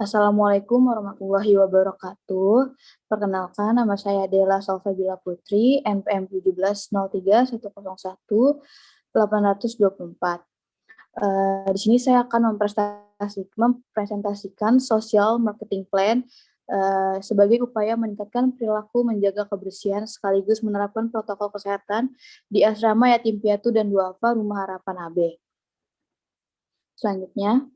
Assalamualaikum warahmatullahi wabarakatuh. Perkenalkan, nama saya Dela Salsabila Putri, NPM 1703-101-824. Di sini saya akan mempresentasikan Social Marketing Plan sebagai upaya meningkatkan perilaku menjaga kebersihan sekaligus menerapkan protokol kesehatan di asrama yatim piatu dan duafa Rumah Harapan AB. Selanjutnya,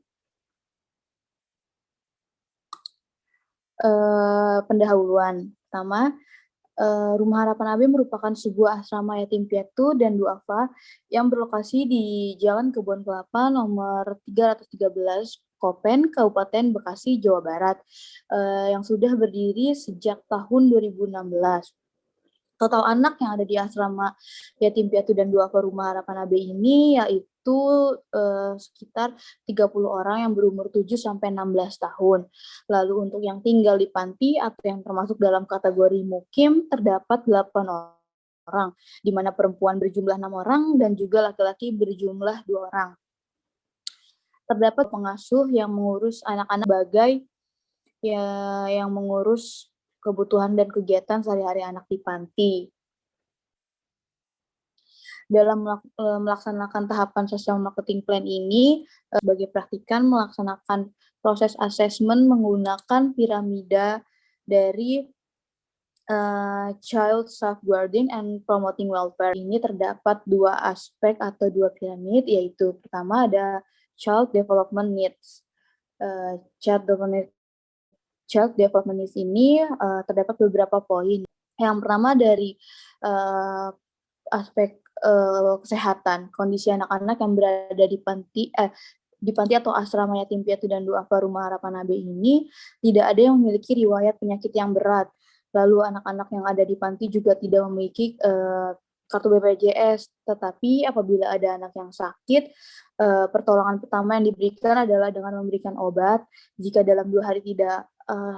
pendahuluan. Pertama, Rumah Harapan AB merupakan sebuah asrama yatim piatu dan duafa yang berlokasi di Jalan Kebon Kelapa nomor 313 Kopen, Kabupaten Bekasi, Jawa Barat, yang sudah berdiri sejak tahun 2016. Total anak yang ada di asrama yatim piatu dan duafa Rumah Harapan AB ini yaitu sekitar 30 orang yang berumur 7 sampai 16 tahun. Lalu untuk yang tinggal di panti atau yang termasuk dalam kategori mukim terdapat 8 orang, di mana perempuan berjumlah 6 orang dan juga laki-laki berjumlah 2 orang. Terdapat pengasuh yang mengurus anak-anak sebagai yang mengurus kebutuhan dan kegiatan sehari-hari anak di panti. Dalam melaksanakan tahapan social marketing plan ini, sebagai praktikan melaksanakan proses asesmen menggunakan piramida dari Child Safeguarding and Promoting Welfare. Ini terdapat dua aspek atau dua piramid, yaitu pertama ada Child Development Needs. Child Development Needs ini terdapat beberapa poin. Yang pertama dari aspek kesehatan, kondisi anak-anak yang berada di panti atau asrama yatim piatu dan duafa Rumah Harapan AB ini tidak ada yang memiliki riwayat penyakit yang berat. Lalu anak-anak yang ada di panti juga tidak memiliki kartu BPJS, tetapi apabila ada anak yang sakit, pertolongan pertama yang diberikan adalah dengan memberikan obat. Jika dalam 2 hari tidak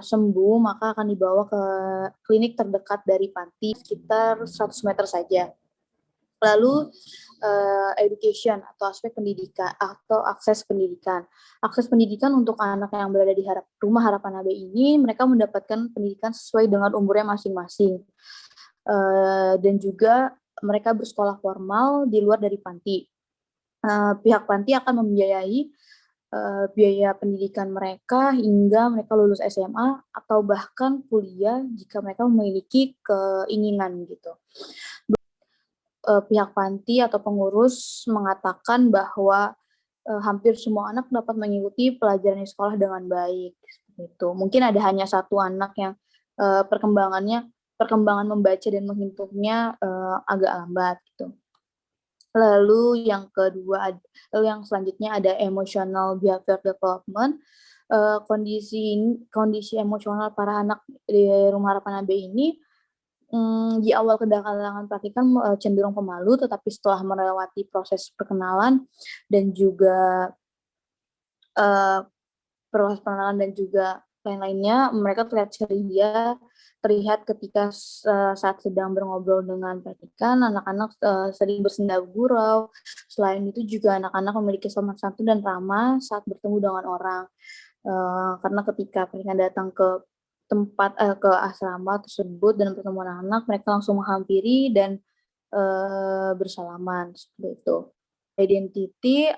sembuh, maka akan dibawa ke klinik terdekat dari panti sekitar 100 meter saja. Lalu education atau aspek pendidikan atau akses pendidikan. Akses pendidikan untuk anak yang berada di Rumah Harapan AB ini, mereka mendapatkan pendidikan sesuai dengan umurnya masing-masing. Dan juga mereka bersekolah formal di luar dari panti. Pihak panti akan membiayai biaya pendidikan mereka hingga mereka lulus SMA atau bahkan kuliah jika mereka memiliki keinginan gitu. Pihak panti atau pengurus mengatakan bahwa hampir semua anak dapat mengikuti pelajaran di sekolah dengan baik. Gitu. Mungkin ada hanya satu anak yang perkembangan membaca dan menghitungnya agak lambat gitu. Lalu yang selanjutnya ada emotional behavior development. Kondisi emosional para anak di Rumah Harapan AB ini di awal kedatangan praktikan cenderung pemalu, tetapi setelah melewati proses perkenalan dan juga proses pengenalan dan juga lain-lainnya, mereka terlihat ceria, terlihat ketika saat sedang berngobrol dengan praktikan, anak-anak sering bersenda gurau. Selain itu juga anak-anak memiliki sopan santun dan ramah saat bertemu dengan orang. Karena ketika mereka datang ke ke asrama tersebut dan bertemu anak-anak, mereka langsung menghampiri dan bersalaman seperti itu. Identity,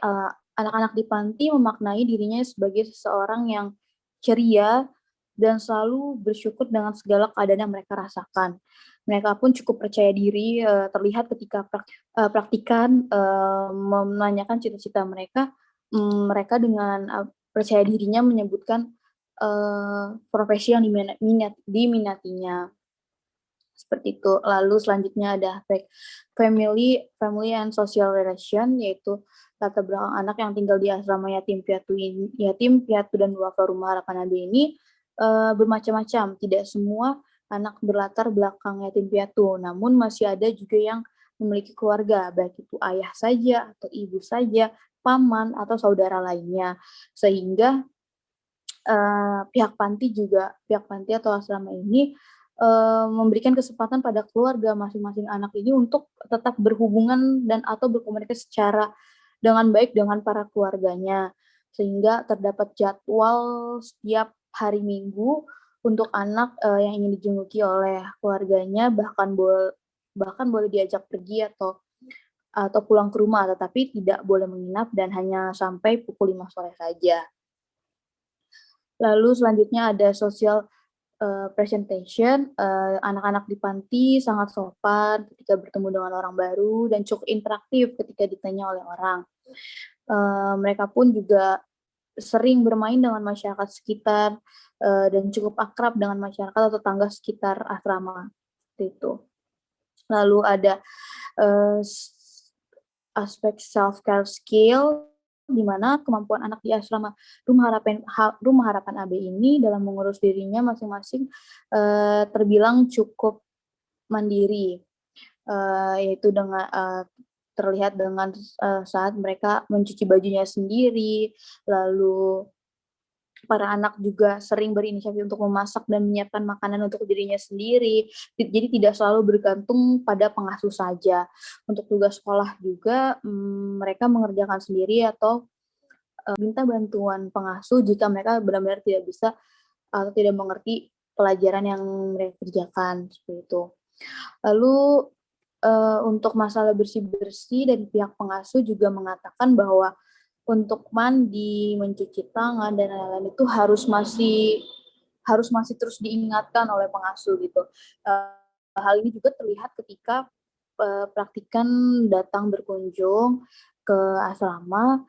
anak-anak di panti memaknai dirinya sebagai seseorang yang ceria dan selalu bersyukur dengan segala keadaan yang mereka rasakan. Mereka pun cukup percaya diri, terlihat ketika praktikan menanyakan cita-cita mereka, mereka dengan percaya dirinya menyebutkan profesi yang diminatinya. Seperti itu. Lalu selanjutnya ada aspek family and social relation, yaitu latar belakang anak yang tinggal di asrama yatim piatu dan duafa Rumah Harapan AB ini bermacam-macam. Tidak semua anak berlatar belakang yatim piatu, namun masih ada juga yang memiliki keluarga, baik itu ayah saja atau ibu saja, paman atau saudara lainnya, sehingga pihak panti atau asrama ini memberikan kesempatan pada keluarga masing-masing anak ini untuk tetap berhubungan dan atau berkomunikasi secara dengan baik dengan para keluarganya, sehingga terdapat jadwal setiap hari Minggu untuk anak, yang ingin dijenguk oleh keluarganya, bahkan boleh diajak pergi atau pulang ke rumah, tetapi tidak boleh menginap dan hanya sampai pukul 5 sore saja. Lalu selanjutnya ada social, presentation, anak-anak di panti sangat sopan ketika bertemu dengan orang baru dan cukup interaktif ketika ditanya oleh orang. Mereka pun juga sering bermain dengan masyarakat sekitar, dan cukup akrab dengan masyarakat atau tetangga sekitar asrama, seperti itu. Lalu ada, eee, aspek self care skill, di mana kemampuan anak di asrama Rumah Harapan AB ini dalam mengurus dirinya masing-masing, terbilang cukup mandiri, yaitu terlihat dengan, saat mereka mencuci bajunya sendiri, lalu para anak juga sering berinisiatif untuk memasak dan menyiapkan makanan untuk dirinya sendiri. Jadi tidak selalu bergantung pada pengasuh saja. Untuk tugas sekolah juga, mereka mengerjakan sendiri atau, minta bantuan pengasuh jika mereka benar-benar tidak bisa atau tidak mengerti pelajaran yang mereka kerjakan, seperti itu. Lalu, untuk masalah bersih-bersih dari pihak pengasuh juga mengatakan bahwa untuk mandi, mencuci tangan, dan lain-lain itu harus masih terus diingatkan oleh pengasuh gitu. Hal ini juga terlihat ketika, praktikan datang berkunjung ke asrama,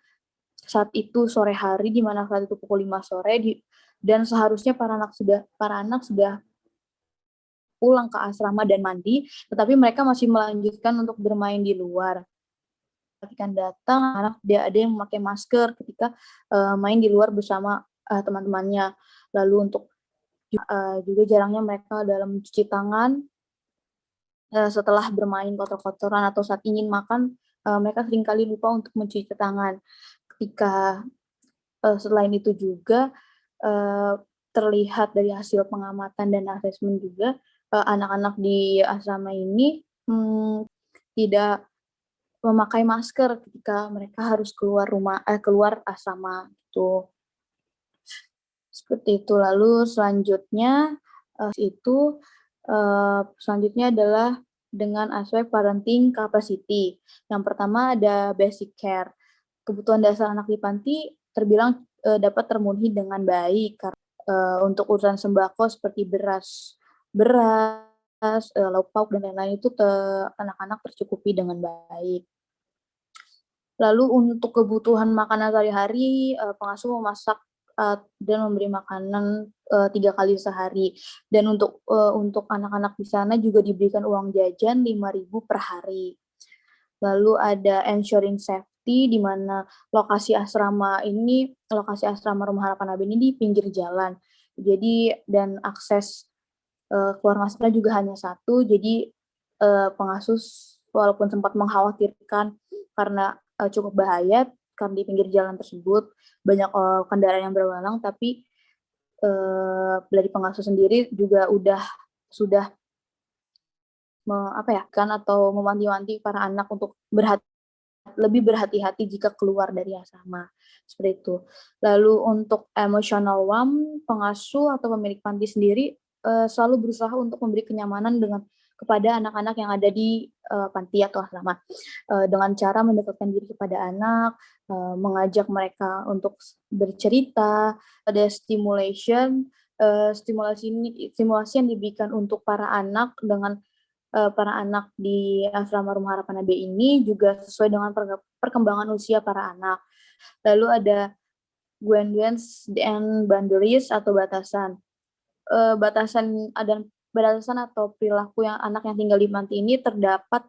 saat itu sore hari, di mana saat itu pukul 5 sore dan seharusnya para anak sudah pulang ke asrama dan mandi, tetapi mereka masih melanjutkan untuk bermain di luar. Ketika datang, anak dia ada yang memakai masker ketika, main di luar bersama, teman-temannya. Lalu untuk, juga jarangnya mereka dalam mencuci tangan, setelah bermain kotor-kotoran atau saat ingin makan, mereka seringkali lupa untuk mencuci tangan. Ketika selain itu juga, eee, terlihat dari hasil pengamatan dan asesmen juga, anak-anak di asrama ini, tidak memakai masker ketika mereka harus keluar asrama gitu, seperti itu. Lalu selanjutnya adalah dengan aspek parenting capacity. Yang pertama ada basic care. Kebutuhan dasar anak di panti terbilang, dapat termenuhi dengan baik untuk urusan sembako seperti beras, lauk pauk dan lain-lain itu anak-anak tercukupi dengan baik. Lalu untuk kebutuhan makanan sehari-hari, pengasuh memasak, dan memberi makanan, 3 kali sehari. Dan untuk anak-anak di sana juga diberikan uang jajan 5.000 per hari. Lalu ada ensuring safety, di mana lokasi asrama Rumah Harapan AB ini di pinggir jalan. Jadi dan akses, keluar masuknya juga hanya satu, jadi, pengasuh walaupun sempat mengkhawatirkan karena, cukup bahaya karena di pinggir jalan tersebut banyak, kendaraan yang berlalu lalang, tapi, dari pengasuh sendiri juga sudah atau mewanti-wanti para anak untuk lebih berhati-hati jika keluar dari asrama, seperti itu. Lalu untuk emotional warmth, pengasuh atau pemilik panti sendiri, selalu berusaha untuk memberi kenyamanan kepada anak-anak yang ada di, panti atau asrama, dengan cara mendekatkan diri kepada anak, mengajak mereka untuk bercerita, ada stimulasi yang diberikan untuk para anak di asrama Rumah Harapan AB ini juga sesuai dengan perkembangan usia para anak. Lalu ada guidelines and boundaries atau batasan. Batasan atau perilaku yang anak yang tinggal di panti ini terdapat,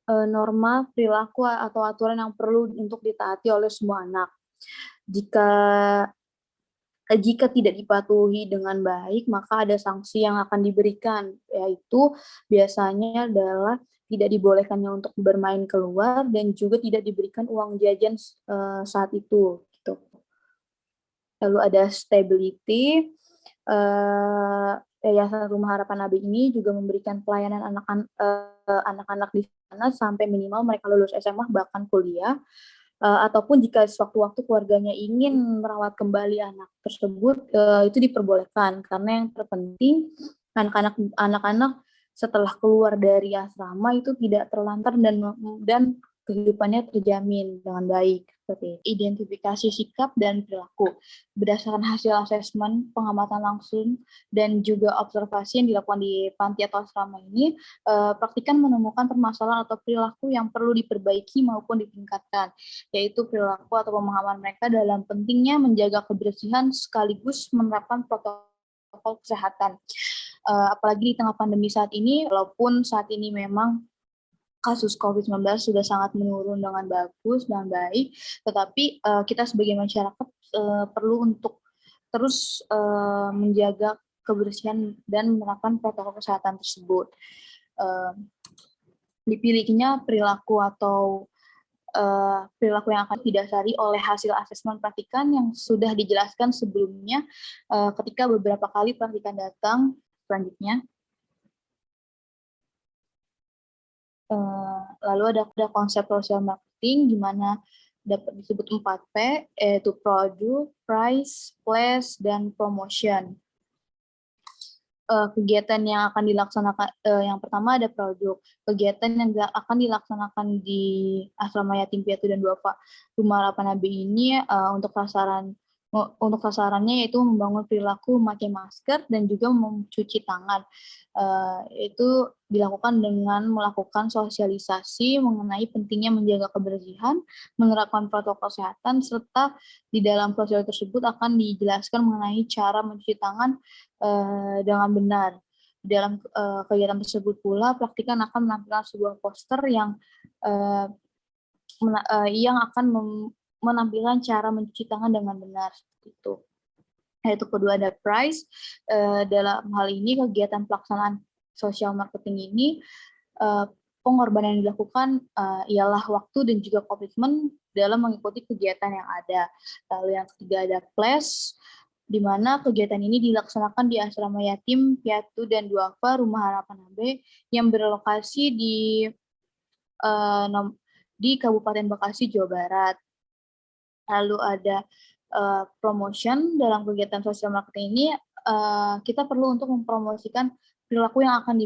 norma, perilaku, atau aturan yang perlu untuk ditaati oleh semua anak. Jika jika tidak dipatuhi dengan baik, maka ada sanksi yang akan diberikan, yaitu biasanya adalah tidak dibolehkannya untuk bermain keluar dan juga tidak diberikan uang jajan, saat itu, gitu. Lalu ada stability, Yayasan Rumah Harapan AB ini juga memberikan pelayanan anak-anak di sana sampai minimal mereka lulus SMA bahkan kuliah. ataupun jika sewaktu-waktu keluarganya ingin merawat kembali anak tersebut, itu diperbolehkan. Karena yang terpenting anak-anak setelah keluar dari asrama itu tidak terlantar dan kehidupannya terjamin dengan baik. Seperti identifikasi sikap dan perilaku. Berdasarkan hasil asesmen, pengamatan langsung, dan juga observasi yang dilakukan di panti atau asrama ini, praktikan menemukan permasalahan atau perilaku yang perlu diperbaiki maupun ditingkatkan, yaitu perilaku atau pemahaman mereka dalam pentingnya menjaga kebersihan sekaligus menerapkan protokol kesehatan. Apalagi di tengah pandemi saat ini, walaupun saat ini memang kasus COVID-19 sudah sangat menurun dengan bagus dan baik, tetapi kita sebagai masyarakat perlu untuk terus menjaga kebersihan dan menerapkan protokol kesehatan tersebut. Dipilihnya perilaku atau perilaku yang akan didasari oleh hasil asesmen praktikan yang sudah dijelaskan sebelumnya ketika beberapa kali praktikan datang. Selanjutnya, lalu ada konsep social marketing, di mana dapat disebut 4P, yaitu product, price, place, dan promotion. Kegiatan yang akan dilaksanakan, yang pertama ada produk. Kegiatan yang akan dilaksanakan di Asrama Yatim Piatu dan Duafa Rumah Harapan AB ini untuk sasarannya yaitu membangun perilaku memakai masker dan juga mencuci tangan. Itu dilakukan dengan melakukan sosialisasi mengenai pentingnya menjaga kebersihan, menerapkan protokol kesehatan, serta di dalam sosial tersebut akan dijelaskan mengenai cara mencuci tangan dengan benar. Dalam kegiatan tersebut pula, praktikan akan menampilkan sebuah poster yang akan menampilkan cara mencuci tangan dengan benar. Itu. Yaitu kedua ada price. Dalam hal ini kegiatan pelaksanaan social marketing ini pengorbanan yang dilakukan ialah waktu dan juga komitmen dalam mengikuti kegiatan yang ada. Lalu yang ketiga ada place, di mana kegiatan ini dilaksanakan di Asrama Yatim Piatu dan Duafa Rumah Harapan AB yang berlokasi di Kabupaten Bekasi, Jawa Barat. Lalu ada promotion. Dalam kegiatan sosial marketing ini kita perlu untuk mempromosikan perilaku yang akan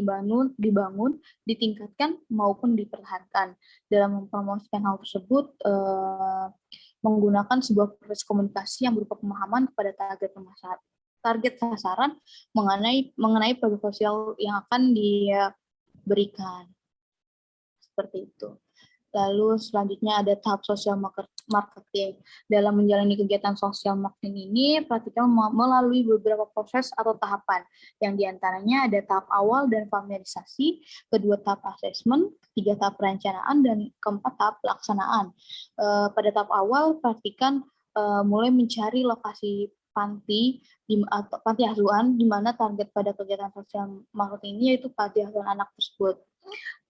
dibangun, ditingkatkan maupun dipertahankan. Dalam mempromosikan hal tersebut, menggunakan sebuah proses komunikasi yang berupa pemahaman kepada target sasaran mengenai produk sosial yang akan diberikan. Seperti itu. Lalu selanjutnya ada tahap sosial marketing. Dalam menjalani kegiatan sosial marketing ini, praktikan melalui beberapa proses atau tahapan. Yang diantaranya ada tahap awal dan familiarisasi, kedua tahap asesmen, ketiga tahap perencanaan, dan keempat tahap pelaksanaan. Pada tahap awal, praktikan mulai mencari lokasi panti atau panti asuhan, di mana target pada kegiatan sosial marketing ini yaitu panti asuhan anak tersebut.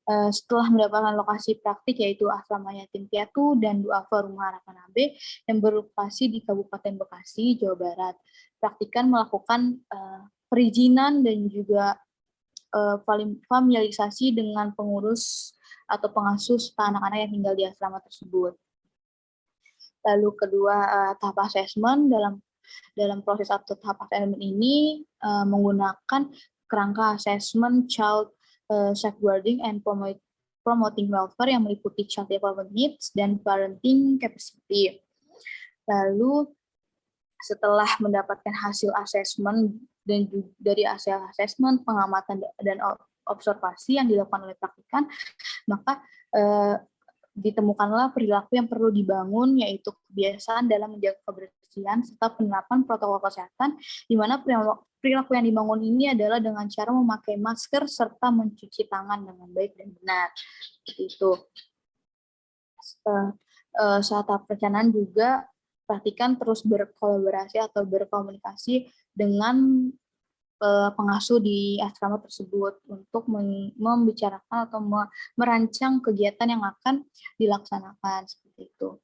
Setelah mendapatkan lokasi praktik yaitu Asrama Yatim Piatu dan Duafa Rumah Harapan AB yang berlokasi di Kabupaten Bekasi, Jawa Barat. Praktikan melakukan perizinan dan juga familiarisasi dengan pengurus atau pengasuh serta anak-anak yang tinggal di asrama tersebut. Lalu kedua, tahap asesmen. Dalam proses atau tahap asesmen ini menggunakan kerangka asesmen child safeguarding and promoting welfare yang meliputi child development needs dan parenting capacity. Lalu setelah mendapatkan hasil asesmen dan dari hasil asesmen, pengamatan dan observasi yang dilakukan oleh praktikan, maka ditemukanlah perilaku yang perlu dibangun, yaitu kebiasaan dalam menjaga kebersihan serta penerapan protokol kesehatan, di mana perilaku yang dibangun ini adalah dengan cara memakai masker serta mencuci tangan dengan baik dan benar. Itu. Saat tahap perencanaan juga praktikan terus berkolaborasi atau berkomunikasi dengan pengasuh di asrama tersebut untuk membicarakan atau merancang kegiatan yang akan dilaksanakan seperti itu.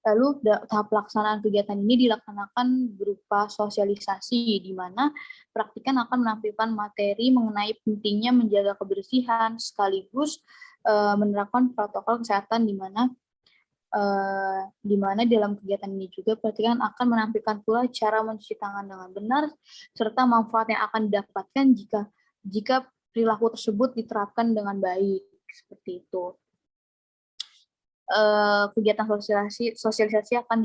Lalu tahap pelaksanaan kegiatan ini dilaksanakan berupa sosialisasi, di mana praktikan akan menampilkan materi mengenai pentingnya menjaga kebersihan sekaligus menerapkan protokol kesehatan, di mana di mana dalam kegiatan ini juga pelatihan akan menampilkan pula cara mencuci tangan dengan benar serta manfaat yang akan didapatkan jika perilaku tersebut diterapkan dengan baik, seperti itu. Kegiatan sosialisasi akan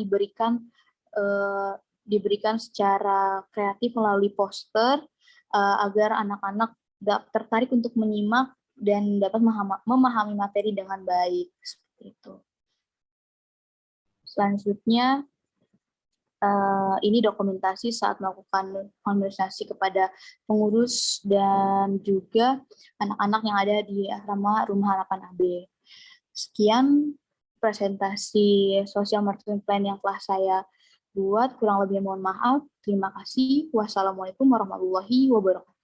diberikan secara kreatif melalui poster agar anak-anak tertarik untuk menyimak dan dapat memahami materi dengan baik, seperti itu. Selanjutnya, ini dokumentasi saat melakukan konversasi kepada pengurus dan juga anak-anak yang ada di asrama Rumah Harapan AB. Sekian presentasi social marketing plan yang telah saya buat. Kurang lebih mohon maaf. Terima kasih. Wassalamualaikum warahmatullahi wabarakatuh.